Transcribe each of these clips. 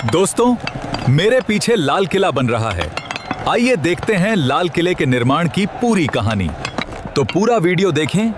दोस्तों, मेरे पीछे लाल किला बन रहा है। आइए देखते हैं लाल किले के निर्माण की पूरी कहानी। तो पूरा वीडियो देखें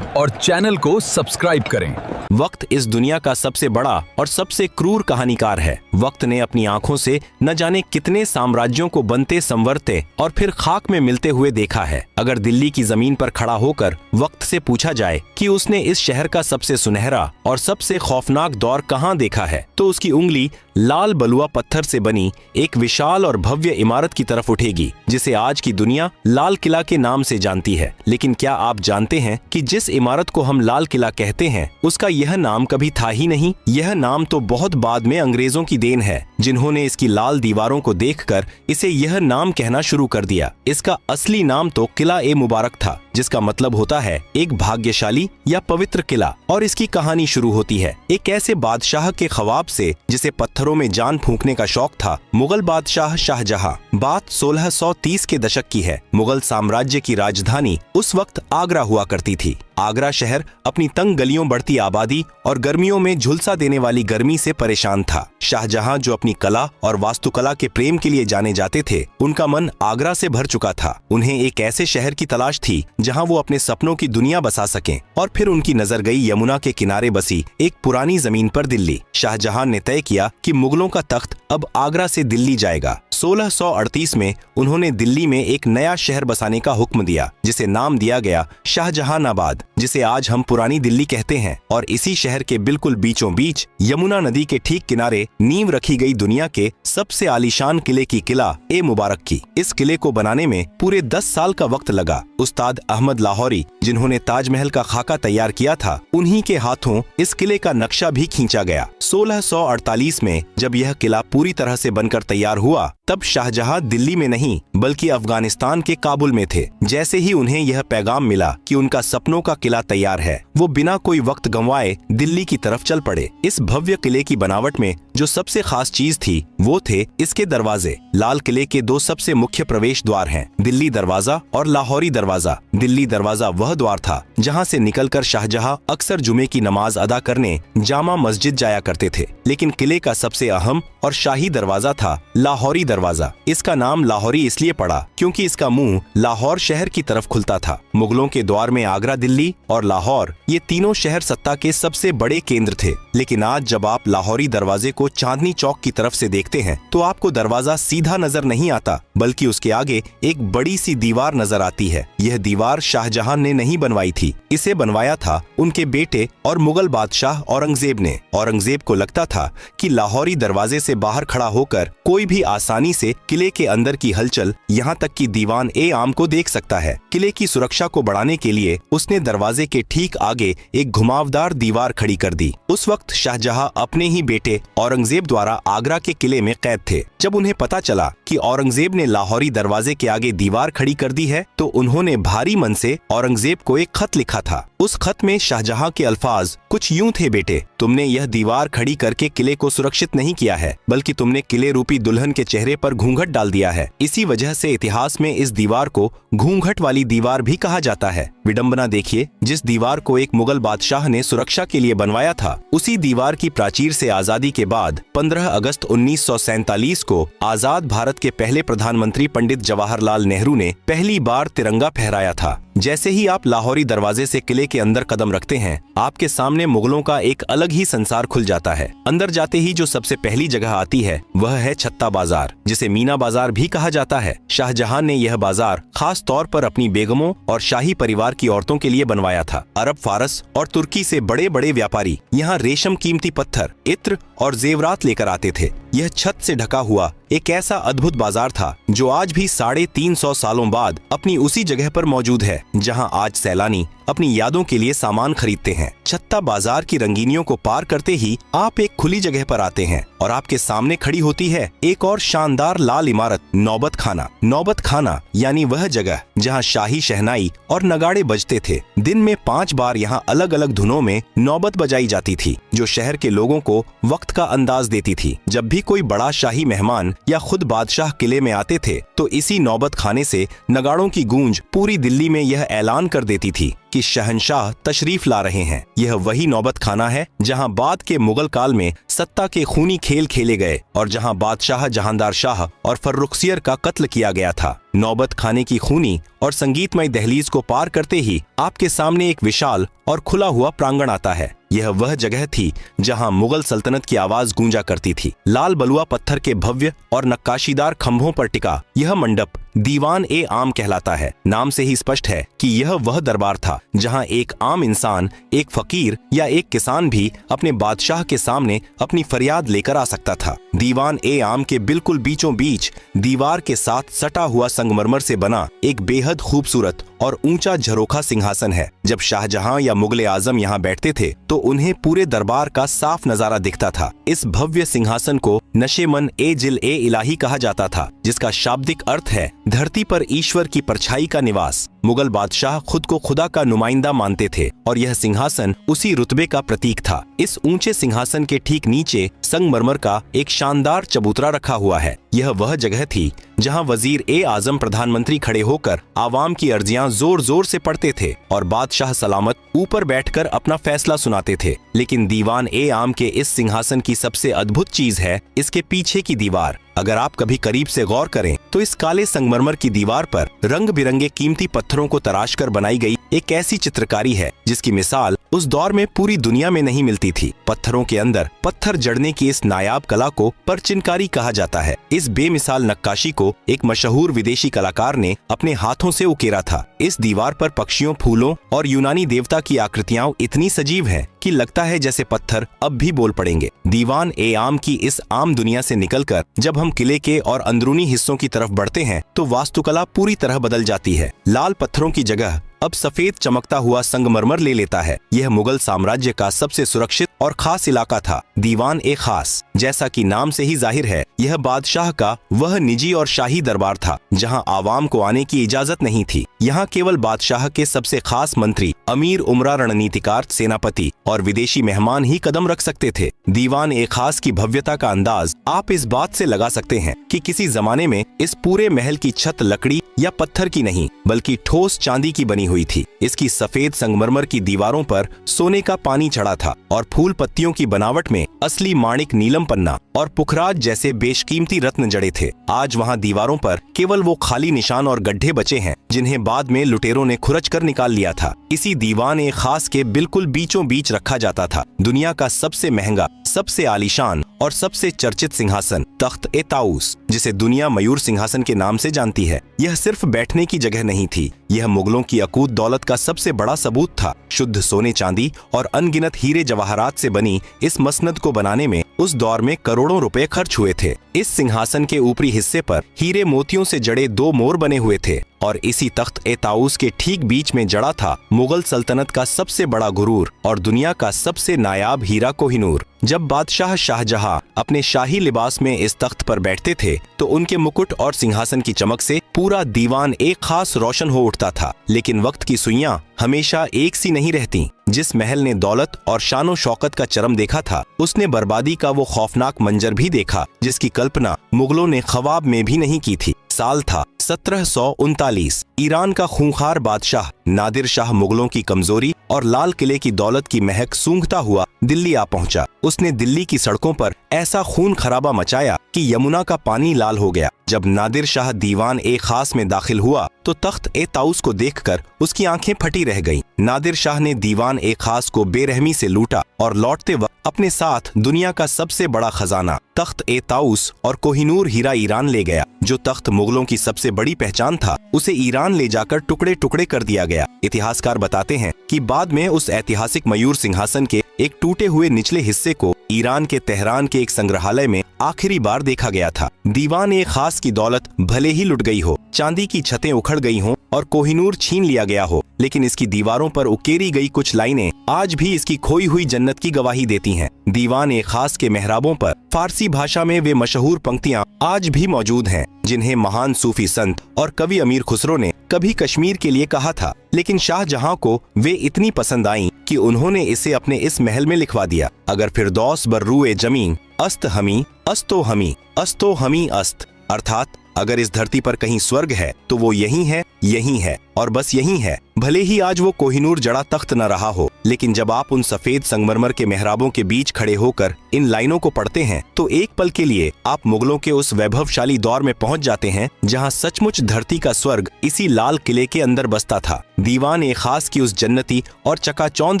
और चैनल को सब्सक्राइब करें। वक्त इस दुनिया का सबसे बड़ा और सबसे क्रूर कहानीकार है। वक्त ने अपनी आंखों से न जाने कितने साम्राज्यों को बनते संवरते और फिर खाक में मिलते हुए देखा है। अगर दिल्ली की जमीन पर खड़ा होकर वक्त से पूछा जाए कि उसने इस शहर का सबसे सुनहरा और सबसे खौफनाक दौर कहाँ देखा है, तो उसकी उंगली लाल बलुआ पत्थर से बनी एक विशाल और भव्य इमारत की तरफ उठेगी, जिसे आज की दुनिया लाल किला के नाम से जानती है। लेकिन क्या आप जानते हैं कि जिस इमारत को हम लाल किला कहते हैं, उसका यह नाम कभी था ही नहीं। यह नाम तो बहुत बाद में अंग्रेजों की देन है, जिन्होंने इसकी लाल दीवारों को देखकर इसे यह नाम कहना शुरू कर दिया। इसका असली नाम तो किला ए मुबारक था, जिसका मतलब होता है एक भाग्यशाली या पवित्र किला। और इसकी कहानी शुरू होती है एक ऐसे बादशाह के ख्वाब से जिसे पत्थरों में जान फूंकने का शौक था, मुगल बादशाह शाहजहां। बात 1630 के दशक की है। मुगल साम्राज्य की राजधानी उस वक्त आगरा हुआ करती थी। आगरा शहर अपनी तंग गलियों, बढ़ती आबादी और गर्मियों में झुलसा देने वाली गर्मी से परेशान था। शाहजहां, जो अपनी कला और वास्तुकला के प्रेम के लिए जाने जाते थे, उनका मन आगरा से भर चुका था। उन्हें एक ऐसे शहर की तलाश थी जहां वो अपने सपनों की दुनिया बसा सकें। और फिर उनकी नजर गई यमुना के किनारे बसी एक पुरानी जमीन पर, दिल्ली। शाहजहां ने तय किया कि मुगलों का तख्त अब आगरा से दिल्ली जाएगा। 1638 में उन्होंने दिल्ली में एक नया शहर बसाने का हुक्म दिया, जिसे नाम दिया गया शाहजहानाबाद, जिसे आज हम पुरानी दिल्ली कहते हैं। और इसी शहर के बिल्कुल बीचों बीच यमुना नदी के ठीक किनारे नींव रखी गई दुनिया के सबसे आलीशान किले की, किला ए मुबारक की। इस किले को बनाने में पूरे 10 साल का वक्त लगा। उस्ताद अहमद लाहौरी, जिन्होंने ताजमहल का खाका तैयार किया था, उन्हीं के हाथों इस किले का नक्शा भी खींचा गया। 1648 में जब यह किला पूरी तरह से बनकर तैयार हुआ, तब शाहजहां दिल्ली में नहीं बल्कि अफगानिस्तान के काबुल में थे। जैसे ही उन्हें यह पैगाम मिला कि उनका सपनों का किला तैयार है, वो बिना कोई वक्त गंवाए दिल्ली की तरफ चल पड़े। इस भव्य किले की बनावट में जो सबसे खास चीज थी, वो थे इसके दरवाजे। लाल किले के 2 सबसे मुख्य प्रवेश द्वार हैं, दिल्ली दरवाजा और लाहौरी दरवाजा। दिल्ली दरवाजा वह द्वार था जहां से निकलकर शाहजहां अक्सर जुमे की नमाज अदा करने जामा मस्जिद जाया करते थे। लेकिन किले का सबसे अहम और शाही दरवाजा था लाहौरी दरवाजा। इसका नाम लाहौरी इसलिए पड़ा क्योंकि इसका मुंह लाहौर शहर की तरफ खुलता था। मुगलों के दौर में आगरा, दिल्ली और लाहौर, ये तीनों शहर सत्ता के सबसे बड़े केंद्र थे। लेकिन आज जब आप लाहौरी दरवाजे को चांदनी चौक की तरफ से देखते हैं, तो आपको दरवाजा सीधा नजर नहीं आता, बल्कि उसके आगे एक बड़ी सी दीवार नजर आती है। यह दीवार शाहजहां ने नहीं बनवाई थी, इसे बनवाया था उनके बेटे और मुगल बादशाह औरंगजेब ने। औरंगजेब को लगता था कि लाहौरी दरवाजे से बाहर खड़ा होकर कोई भी आसानी से किले के अंदर की हलचल, यहाँ तक कि दीवान ए आम को देख सकता है। किले की सुरक्षा को बढ़ाने के लिए उसने दरवाजे के ठीक आगे एक घुमावदार दीवार खड़ी कर दी। उस वक्त शाहजहां अपने ही बेटे औरंगजेब द्वारा आगरा के किले में कैद थे। जब उन्हें पता चला कि औरंगजेब ने लाहौरी दरवाजे के आगे दीवार खड़ी कर दी है, तो उन्होंने भारी मन से औरंगजेब को एक खत लिखा था। उस खत में शाहजहां के अल्फाज कुछ यूं थे, बेटे, तुमने यह दीवार खड़ी करके किले को सुरक्षित नहीं किया है, बल्कि तुमने किले रूपी दुल्हन के चेहरे पर घूंघट डाल दिया है। इसी वजह से इतिहास में इस दीवार को घूंघट वाली दीवार भी कहा जाता है। विडंबना देखिए, जिस दीवार को एक मुगल बादशाह ने सुरक्षा के लिए बनवाया था, उसी दीवार की प्राचीर से आजादी के बाद 15 अगस्त 1947 को आजाद भारत के पहले प्रधानमंत्री पंडित जवाहरलाल नेहरू ने पहली बार तिरंगा फहराया था। जैसे ही आप लाहौरी दरवाजे से किले के अंदर कदम रखते हैं, आपके सामने मुगलों का एक अलग ही संसार खुल जाता है। अंदर जाते ही जो सबसे पहली जगह आती है, वह है छत्ता बाजार, जिसे मीना बाजार भी कहा जाता है। शाहजहां ने यह बाजार खास तौर पर अपनी बेगमों और शाही परिवार की औरतों के लिए बनवाया था। अरब, फारस और तुर्की से बड़े बड़े व्यापारी यहाँ रेशम, कीमती पत्थर, इत्र और जेवरात लेकर आते थे। यह छत से ढका हुआ एक ऐसा अद्भुत बाजार था जो आज भी 350 सालों बाद अपनी उसी जगह पर मौजूद है जहां आज सैलानी अपनी यादों के लिए सामान खरीदते हैं। छत्ता बाजार की रंगीनियों को पार करते ही आप एक खुली जगह पर आते हैं और आपके सामने खड़ी होती है एक और शानदार लाल इमारत, नौबत खाना। नौबत खाना यानी वह जगह जहां शाही शहनाई और नगाड़े बजते थे। दिन में 5 बार यहां अलग अलग धुनों में नौबत बजाई जाती थी, जो शहर के लोगों को वक्त का अंदाज देती थी। जब भी कोई बड़ा शाही मेहमान या खुद बादशाह किले में आते थे, तो इसी नौबत खाने से नगाड़ों की गूंज पूरी दिल्ली में यह ऐलान कर देती थी कि शहंशाह तशरीफ ला रहे हैं। यह वही नौबत खाना है जहां बाद के मुगल काल में सत्ता के खूनी खेल खेले गए और जहां बादशाह जहांदार शाह और फर्रुखसियर का कत्ल किया गया था। नौबत खाने की खूनी और संगीतमय दहलीज को पार करते ही आपके सामने एक विशाल और खुला हुआ प्रांगण आता है। यह वह जगह थी जहां मुगल सल्तनत की आवाज गूंजा करती थी। लाल बलुआ पत्थर के भव्य और नक्काशीदार खंभों पर टिका यह मंडप दीवान ए आम कहलाता है। नाम से ही स्पष्ट है कि यह वह दरबार था जहां एक आम इंसान, एक फकीर या एक किसान भी अपने बादशाह के सामने अपनी फरियाद लेकर आ सकता था। दीवान ए आम के बिल्कुल बीचों बीच दीवार के साथ सटा हुआ संगमरमर से बना एक बेहद खूबसूरत और ऊंचा झरोखा सिंहासन है। जब शाहजहां या मुगले आजम यहाँ बैठते थे तो उन्हें पूरे दरबार का साफ नजारा दिखता था। इस भव्य सिंहासन को नशेमन ए जिल ए इलाही कहा जाता था, जिसका शाब्दिक अर्थ है धरती पर ईश्वर की परछाई का निवास। मुगल बादशाह खुद को खुदा का नुमाइंदा मानते थे और यह सिंहासन उसी रुतबे का प्रतीक था। इस ऊंचे सिंहासन के ठीक नीचे संगमरमर का एक शानदार चबूतरा रखा हुआ है। यह वह जगह थी जहां वजीर ए आजम प्रधानमंत्री खड़े होकर आवाम की अर्जियां जोर जोर से पढ़ते थे और बादशाह सलामत ऊपर बैठकर अपना फैसला सुनाते थे। लेकिन दीवान ए आम के इस सिंहासन की सबसे अद्भुत चीज है इसके पीछे की दीवार। अगर आप कभी करीब से गौर करें तो इस काले संगमरमर की दीवार पर रंग बिरंगे कीमती पत्थरों को तराशकर बनाई गई एक ऐसी चित्रकारी है जिसकी मिसाल उस दौर में पूरी दुनिया में नहीं मिलती थी। पत्थरों के अंदर पत्थर जड़ने की इस नायाब कला को परचिनकारी कहा जाता है। इस बेमिसाल नक्काशी को एक मशहूर विदेशी कलाकार ने अपने हाथों से उकेरा था। इस दीवार पर पक्षियों, फूलों और यूनानी देवता की आकृतियां इतनी सजीव हैं कि लगता है जैसे पत्थर अब भी बोल पड़ेंगे। दीवान ए आम की इस आम दुनिया से निकलकर जब हम किले के और अंदरूनी हिस्सों की तरफ बढ़ते हैं तो वास्तुकला पूरी तरह बदल जाती है। लाल पत्थरों की जगह अब सफेद चमकता हुआ संगमरमर ले लेता है। यह मुगल साम्राज्य का सबसे सुरक्षित और खास इलाका था। दीवान ए खास, जैसा कि नाम से ही जाहिर है, यह बादशाह का वह निजी और शाही दरबार था जहां आवाम को आने की इजाजत नहीं थी। यहाँ केवल बादशाह के सबसे खास मंत्री, अमीर उमरा, रणनीतिकार, सेनापति और विदेशी मेहमान ही कदम रख सकते थे। दीवान ए खास की भव्यता का अंदाज आप इस बात से लगा सकते हैं कि किसी जमाने में इस पूरे महल की छत लकड़ी या पत्थर की नहीं बल्कि ठोस चांदी की बनी हुई थी। इसकी सफेद संगमरमर की दीवारों पर सोने का पानी चढ़ा था और फूल पत्तियों की बनावट में असली माणिक, नीलम पन्ना और पुखराज जैसे बेशकीमती रत्न जड़े थे। आज वहाँ दीवारों पर केवल वो खाली निशान और गड्ढे बचे हैं जिन्हें बाद में लुटेरों ने खुरच कर निकाल लिया था। इसी दीवान ए खास के बिल्कुल बीचों बीच रखा जाता था दुनिया का सबसे महंगा, सबसे आलीशान और सबसे चर्चित सिंहासन, तख्त ए ताऊस, जिसे दुनिया मयूर सिंहासन के नाम से जानती है। यह सिर्फ बैठने की जगह नहीं थी, यह मुगलों की अकूत दौलत का सबसे बड़ा सबूत था। शुद्ध सोने, चांदी और अनगिनत हीरे जवाहरात से बनी इस मसनद को बनाने में उस दौर में करोड़ों रुपए खर्च हुए थे। इस सिंहासन के ऊपरी हिस्से पर हीरे मोतियों से जड़े 2 मोर बने हुए थे और इसी तख्त ए ताऊस के ठीक बीच में जड़ा था मुगल सल्तनत का सबसे बड़ा गुरूर और दुनिया का सबसे नायाब हीरा कोहिनूर। जब बादशाह शाहजहां अपने शाही लिबास में इस तख्त पर बैठते थे तो उनके मुकुट और सिंहासन की चमक से पूरा दीवान एक खास रोशन हो उठता था। लेकिन वक्त की सुइयां हमेशा एक सी नहीं रहती। जिस महल ने दौलत और शानो शौकत का चरम देखा था, उसने बर्बादी का वो खौफनाक मंजर भी देखा जिसकी कल्पना मुगलों ने ख्वाब में भी नहीं की थी। साल था 1739। ईरान का खूंखार बादशाह नादिर शाह मुगलों की कमजोरी और लाल किले की दौलत की महक सूंघता हुआ दिल्ली आ पहुंचा। उसने दिल्ली की सड़कों पर ऐसा खून खराबा मचाया कि यमुना का पानी लाल हो गया। जब नादिर शाह दीवान ए खास में दाखिल हुआ तो तख्त ए ताऊस को देखकर उसकी आंखें फटी रह गईं। नादिर शाह ने दीवान ए खास को बेरहमी से लूटा और लौटते वक्त अपने साथ दुनिया का सबसे बड़ा खजाना तख्त ए ताऊस और कोहिनूर हीरा ईरान ले गया। जो तख्त मुगलों की सबसे बड़ी पहचान था, उसे ईरान ले जाकर टुकड़े टुकड़े कर दिया गया। इतिहासकार बताते हैं कि बाद में उस ऐतिहासिक मयूर सिंहासन के एक टूटे हुए निचले हिस्से को ईरान के तेहरान के एक संग्रहालय में आखिरी बार देखा गया था। दीवान ए खास की दौलत भले ही लुट गई हो, चांदी की छतें उखड़ गई हों और कोहिनूर छीन लिया गया हो, लेकिन इसकी दीवारों पर उकेरी गई कुछ लाइनें आज भी इसकी खोई हुई जन्नत की गवाही देती हैं। दीवान ए खास के मेहराबों पर फारसी भाषा में वे मशहूर पंक्तियां आज भी मौजूद हैं जिन्हें महान सूफी संत और कवि अमीर खुसरो ने कभी कश्मीर के लिए कहा था, लेकिन शाहजहां को वे इतनी पसंद आईं कि उन्होंने इसे अपने इस महल में लिखवा दिया। अगर फिरदौस बर्रुए जमीन अस्त हमी अस्तो हमी अस्तो हमी अस्त, अर्थात अगर इस धरती पर कहीं स्वर्ग है तो वो यही है और बस यही है। भले ही आज वो कोहिनूर जड़ा तख्त न रहा हो, लेकिन जब आप उन सफेद संगमरमर के मेहराबों के बीच खड़े होकर इन लाइनों को पढ़ते हैं तो एक पल के लिए आप मुगलों के उस वैभवशाली दौर में पहुंच जाते हैं जहां सचमुच धरती का स्वर्ग इसी लाल किले के अंदर बसता था। दीवान ए खास की उस जन्नती और चकाचौंध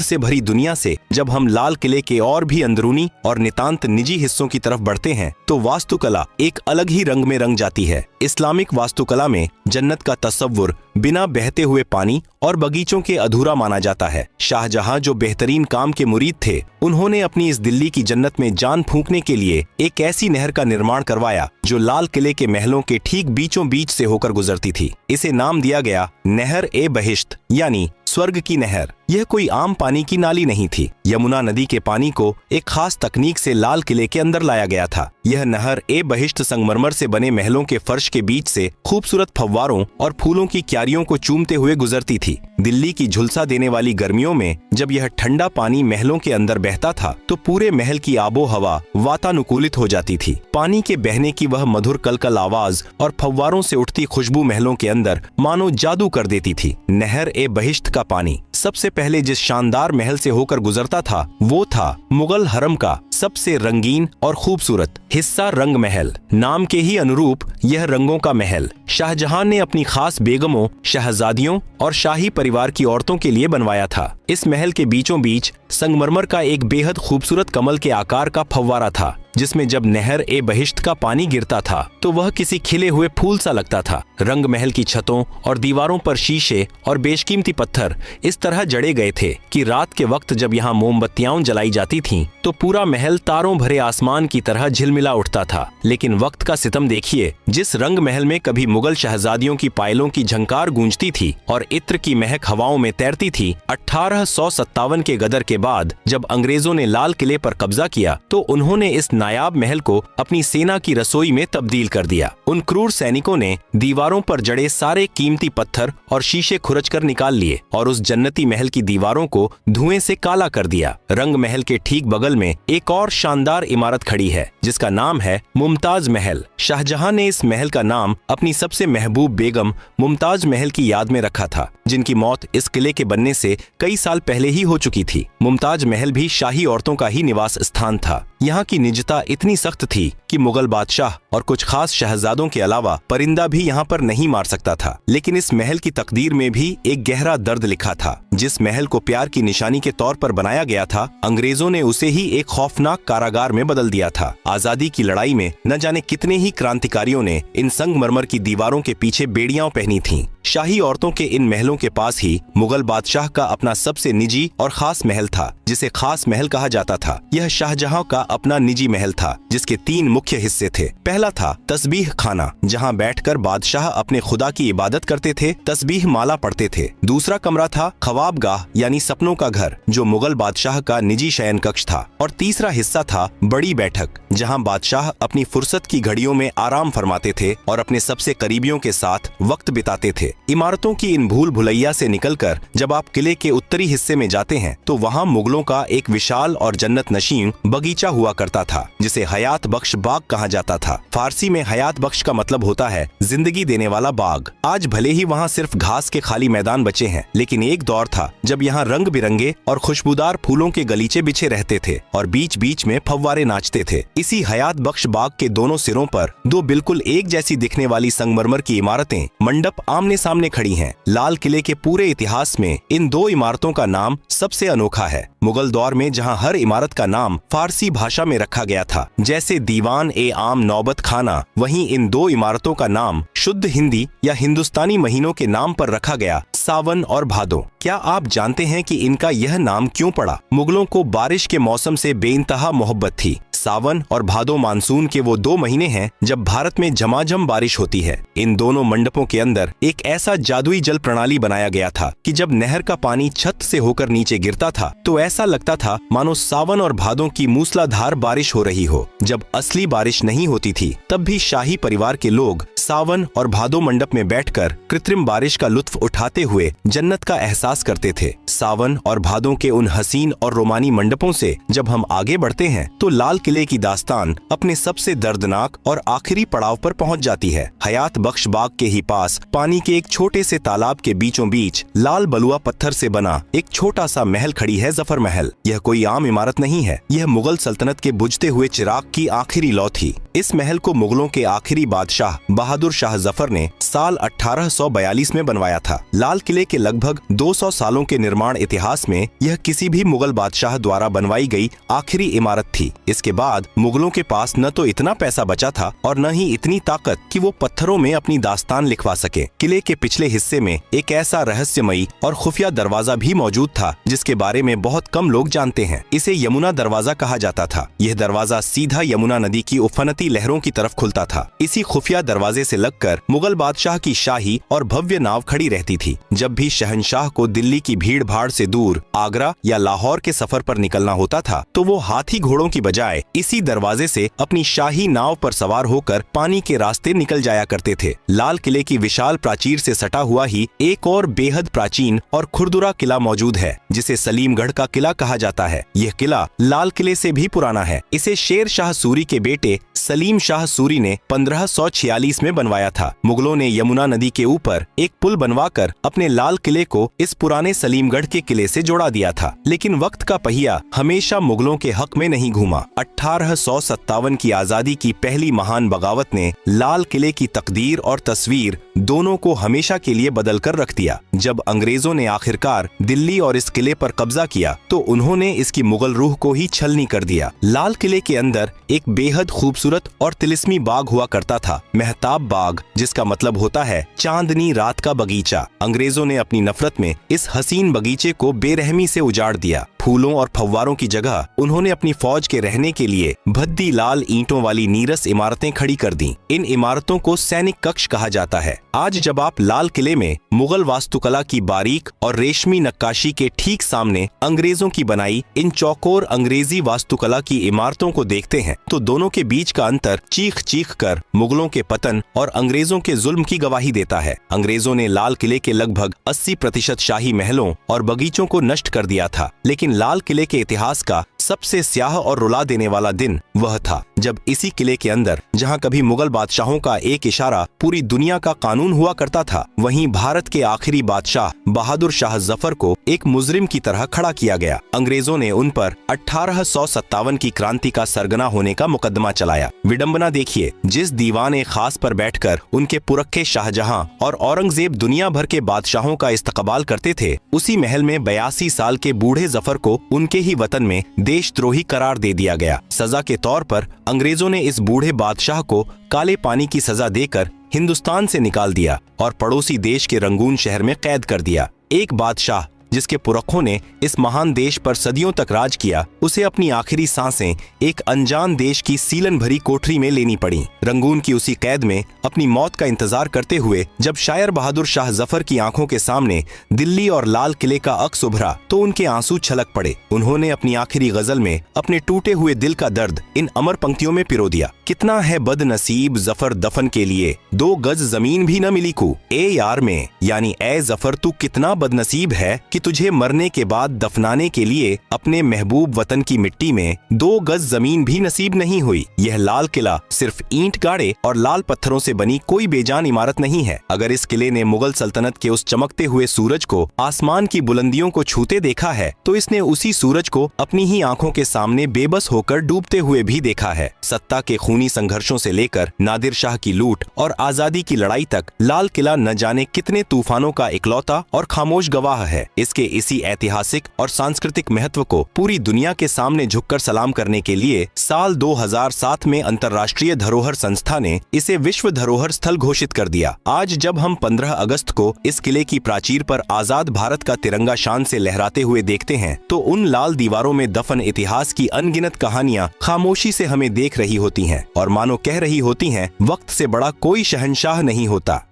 से भरी दुनिया से जब हम लाल किले के और भी अंदरूनी और नितांत निजी हिस्सों की तरफ बढ़ते हैं तो वास्तुकला एक अलग ही रंग में रंग जाती है। इस्लामिक वास्तुकला में जन्नत का तस्वुर बिना बहते हुए पानी और बगीचों के अधूरा माना जाता है। शाहजहां जो बेहतरीन काम के मुरीद थे, उन्होंने अपनी इस दिल्ली की जन्नत में जान फूंकने के लिए एक ऐसी नहर का निर्माण करवाया जो लाल किले के महलों के ठीक बीचों बीच से होकर गुजरती थी। इसे नाम दिया गया नहर ए बहिश्त यानी स्वर्ग की नहर। यह कोई आम पानी की नाली नहीं थी। यमुना नदी के पानी को एक खास तकनीक से लाल किले के अंदर लाया गया था। यह नहर ए बहिश्त संगमरमर से बने महलों के फर्श के बीच से खूबसूरत फव्वारों और फूलों की क्यारियों को चूमते हुए गुजरती थी। दिल्ली की झुलसा देने वाली गर्मियों में जब यह ठंडा पानी महलों के अंदर बहता था तो पूरे महल की आबो हवा वातानुकूलित हो जाती थी। पानी के बहने की वह मधुर कलकल आवाज और फव्वारों से उठती खुशबू महलों के अंदर मानो जादू कर देती थी। नहर ए बहिश्त का पानी सबसे पहले जिस शानदार महल से होकर गुजरता था वो था मुगल हरम का सबसे रंगीन और खूबसूरत हिस्सा रंग महल। नाम के ही अनुरूप यह रंगों का महल शाहजहां ने अपनी खास बेगमों, शहजादियों और शाही परिवार की औरतों के लिए बनवाया था। इस महल के बीचों बीच संगमरमर का एक बेहद खूबसूरत कमल के आकार का फव्वारा था जिसमें जब नहर ए बहिश्त का पानी गिरता था तो वह किसी खिले हुए फूल सा लगता था। रंग महल की छतों और दीवारों पर शीशे और बेशकीमती पत्थर इस तरह जड़े गए थे कि रात के वक्त जब यहाँ मोमबत्तियां जलाई जाती थीं तो पूरा महल तारों भरे आसमान की तरह झिलमिला उठता था। लेकिन वक्त का सितम देखिए, जिस रंग महल में कभी मुगल शहजादियों की पायलों की झंकार गूंजती थी और इत्र की महक हवाओं में तैरती थी, 1857 के गदर के बाद जब अंग्रेजों ने लाल किले पर कब्जा किया तो उन्होंने इस नायाब महल को अपनी सेना की रसोई में तब्दील कर दिया। उन क्रूर सैनिकों ने दीवारों पर जड़े सारे कीमती पत्थर और शीशे खुरच कर निकाल लिए और उस जन्नती महल की दीवारों को धुएं से काला कर दिया। रंग महल के ठीक बगल में एक और शानदार इमारत खड़ी है जिसका नाम है मुमताज महल। शाहजहां ने इस महल का नाम अपनी सबसे महबूब बेगम मुमताज महल की याद में रखा था, जिनकी मौत इस किले के बनने से कई साल पहले ही हो चुकी थी। मुमताज महल भी शाही औरतों का ही निवास स्थान था। यहाँ की निजता इतनी सख्त थी कि मुगल बादशाह और कुछ खास शहजादों के अलावा परिंदा भी यहाँ पर नहीं मार सकता था। लेकिन इस महल की तकदीर में भी एक गहरा दर्द लिखा था। जिस महल को प्यार की निशानी के तौर पर बनाया गया था, अंग्रेजों ने उसे ही एक खौफनाक कारागार में बदल दिया था। आजादी की लड़ाई में न जाने कितने ही क्रांतिकारियों ने इन संगमरमर की दीवारों के पीछे बेड़ियां पहनी थीं। शाही औरतों के इन महलों के पास ही मुगल बादशाह का अपना सबसे निजी और खास महल था जिसे खास महल कहा जाता था। यह शाहजहां का अपना निजी महल था जिसके 3 मुख्य हिस्से थे। पहला था तस्बीह खाना, जहां बैठकर बादशाह अपने खुदा की इबादत करते थे, तस्बीह माला पढ़ते थे। दूसरा कमरा था ख्वाबगाह यानी सपनों का घर, जो मुगल बादशाह का निजी शयन कक्ष था। और तीसरा हिस्सा था बड़ी बैठक, जहां बादशाह अपनी फुर्सत की घड़ियों में आराम फरमाते थे और अपने सबसे करीबियों के साथ वक्त बिताते थे। इमारतों की इन भूल भुलैया से निकलकर जब आप किले के उत्तरी हिस्से में जाते हैं तो वहाँ मुगलों का एक विशाल और जन्नत नशीन बगीचा हुआ करता था जिसे हयात बख्श बाग कहा जाता था। फारसी में हयात बख्श का मतलब होता है जिंदगी देने वाला बाग। आज भले ही वहाँ सिर्फ घास के खाली मैदान बचे हैं, लेकिन एक दौर था जब यहाँ रंग बिरंगे और खुशबूदार फूलों के गलीचे बिछे रहते थे और बीच बीच में फव्वारे नाचते थे। इसी हयात बख्श बाग के दोनों सिरों पर 2 बिल्कुल एक जैसी दिखने वाली संगमरमर की इमारतें मंडप आमने सामने खड़ी हैं। लाल किले के पूरे इतिहास में इन 2 इमारतों का नाम सबसे अनोखा है। मुगल दौर में जहां हर इमारत का नाम फारसी भाषा में रखा गया था, जैसे दीवान ए आम नौबत खाना, वहीं इन 2 इमारतों का नाम शुद्ध हिंदी या हिंदुस्तानी महीनों के नाम पर रखा गया, सावन और भादो। क्या आप जानते हैं कि इनका यह नाम क्यों पड़ा? मुगलों को बारिश के मौसम से बेइंतहा मोहब्बत थी। सावन और भादो मानसून के वो 2 महीने हैं जब भारत में झमाझम बारिश होती है। इन दोनों मंडपों के अंदर एक ऐसा जादुई जल प्रणाली बनाया गया था कि जब नहर का पानी छत से होकर नीचे गिरता था तो ऐसा लगता था मानो सावन और भादों की मूसलाधार बारिश हो रही हो। जब असली बारिश नहीं होती थी तब भी शाही परिवार के लोग सावन और भादो मंडप में बैठकर कृत्रिम बारिश का लुत्फ उठाते हुए जन्नत का एहसास करते थे। सावन और भादों के उन हसीन और रोमानी मंडपों से जब हम आगे बढ़ते हैं तो लाल किले की दास्तान अपने सबसे दर्दनाक और आखिरी पड़ाव पर पहुंच जाती है। हयात बख्श बाग के ही पास पानी के एक छोटे से तालाब के बीचों बीच लाल बलुआ पत्थर से बना एक छोटा सा महल खड़ी है जफर महल। यह कोई आम इमारत नहीं है, यह मुगल सल्तनत के बुझते हुए चिराग की आखिरी लौ थी। इस महल को मुगलों के आखिरी बादशाह बहादुर शाह जफर ने साल 1842 में बनवाया था। लाल किले के लगभग 200 सालों के निर्माण इतिहास में यह किसी भी मुगल बादशाह द्वारा बनवाई गई आखिरी इमारत थी। इसके बाद मुगलों के पास न तो इतना पैसा बचा था और न ही इतनी ताकत कि वो पत्थरों में अपनी दास्तान लिखवा सके। किले के पिछले हिस्से में एक ऐसा रहस्यमयी और खुफिया दरवाजा भी मौजूद था जिसके बारे में बहुत कम लोग जानते हैं। इसे यमुना दरवाजा कहा जाता था। यह दरवाजा सीधा यमुना नदी की उफनती लहरों की तरफ खुलता था। इसी खुफिया दरवाजे से लगकर मुगल बादशाह की शाही और भव्य नाव खड़ी रहती थी। जब भी शहंशाह को दिल्ली की भीड़ भाड़ से दूर आगरा या लाहौर के सफर पर निकलना होता था तो वो हाथी घोड़ों की बजाय इसी दरवाजे से अपनी शाही नाव पर सवार होकर पानी के रास्ते निकल जाया करते थे। लाल किले की विशाल प्राचीर से सटा हुआ ही एक और बेहद प्राचीन और खुरदुरा किला मौजूद है जिसे सलीमगढ़ का किला कहा जाता है। यह किला लाल किले से भी पुराना है। इसे शेर शाह सूरी के बेटे सलीम शाह सूरी ने 1546 में बनवाया था। मुगलों ने यमुना नदी के ऊपर एक पुल बनवाकर अपने लाल किले को इस पुराने सलीमगढ़ के किले से जोड़ा दिया था। लेकिन वक्त का पहिया हमेशा मुगलों के हक में नहीं घूमा। 1857 की आजादी की पहली महान बगावत ने लाल किले की तकदीर और तस्वीर दोनों को हमेशा के लिए बदल कर रख दिया। जब अंग्रेजों ने आखिरकार दिल्ली और इस किले पर कब्जा किया तो उन्होंने इसकी मुगल रूह को ही छलनी कर दिया। लाल किले के अंदर एक बेहद खूबसूरत और तिलिस्मी बाग हुआ करता था, महताब बाग, जिसका मतलब होता है चांदनी रात का बगीचा। अंग्रेजों ने अपनी नफरत में इस हसीन बगीचे को बेरहमी से उजाड़ दिया। फूलों और फव्वारों की जगह उन्होंने अपनी फौज के रहने के लिए भद्दी लाल ईंटों वाली नीरस इमारतें खड़ी कर दी। इन इमारतों को सैनिक कक्ष कहा जाता है। आज जब आप लाल किले में मुगल वास्तुकला की बारीक और रेशमी नक्काशी के ठीक सामने अंग्रेजों की बनाई इन चौकोर अंग्रेजी वास्तुकला की इमारतों को देखते हैं तो दोनों के बीच का अंतर चीख चीख कर मुगलों के पतन और अंग्रेजों के जुल्म की गवाही देता है। अंग्रेजों ने लाल किले के लगभग 80% शाही महलों और बगीचों को नष्ट कर दिया था, लेकिन लाल किले के इतिहास का सबसे स्याह और रुला देने वाला दिन वह था जब इसी किले के अंदर, जहां कभी मुगल बादशाहों का एक इशारा पूरी दुनिया का कानून हुआ करता था, वहीं भारत के आखिरी बादशाह बहादुर शाह जफर को एक मुजरिम की तरह खड़ा किया गया। अंग्रेजों ने उन पर 1857 की क्रांति का सरगना होने का मुकदमा चलाया। विडंबना देखिए, जिस दीवान खास पर बैठकर उनके पुरखे शाहजहां और औरंगजेब दुनिया भर के बादशाहों का इस्तकबाल करते थे, उसी महल में 82 साल के बूढ़े जफर को उनके ही वतन में देशद्रोही करार दे दिया गया। सजा के तौर पर अंग्रेजों ने इस बूढ़े बादशाह को काले पानी की सजा देकर हिंदुस्तान से निकाल दिया और पड़ोसी देश के रंगून शहर में कैद कर दिया। एक बादशाह जिसके पुरखों ने इस महान देश पर सदियों तक राज किया, उसे अपनी आखिरी सांसें एक अनजान देश की सीलन भरी कोठरी में लेनी पड़ी। रंगून की उसी कैद में अपनी मौत का इंतजार करते हुए जब शायर बहादुर शाह जफर की आंखों के सामने दिल्ली और लाल किले का अक्स उभरा तो उनके आंसू छलक पड़े। उन्होंने अपनी आखिरी गजल में अपने टूटे हुए दिल का दर्द इन अमर पंक्तियों में पिरो दिया। कितना है बदनसीब जफर दफन के लिए, 2 गज जमीन भी न मिली को। ए यार में, यानी ए जफर तू कितना बदनसीब है कि तुझे मरने के बाद दफनाने के लिए अपने महबूब वतन की मिट्टी में 2 गज जमीन भी नसीब नहीं हुई। यह लाल किला सिर्फ ईंट गाड़े और लाल पत्थरों से बनी कोई बेजान इमारत नहीं है। अगर इस किले ने मुगल सल्तनत के उस चमकते हुए सूरज को आसमान की बुलंदियों को छूते देखा है तो इसने उसी सूरज को अपनी ही आंखों के सामने बेबस होकर डूबते हुए भी देखा है। सत्ता के खूनी संघर्षों से लेकर नादिर शाह की लूट और आजादी की लड़ाई तक लाल किला न जाने कितने तूफानों का इकलौता और खामोश गवाह है। इसके इसी ऐतिहासिक और सांस्कृतिक महत्व को पूरी दुनिया के सामने झुककर सलाम करने के लिए साल 2007 में अंतर्राष्ट्रीय धरोहर संस्था ने इसे विश्व धरोहर स्थल घोषित कर दिया। आज जब हम 15 अगस्त को इस किले की प्राचीर पर आजाद भारत का तिरंगा शान से लहराते हुए देखते हैं तो उन लाल दीवारों में दफन इतिहास की अनगिनत कहानियां खामोशी से हमें देख रही होती हैं और मानो कह रही होती हैं, वक्त से बड़ा कोई शहंशाह नहीं होता।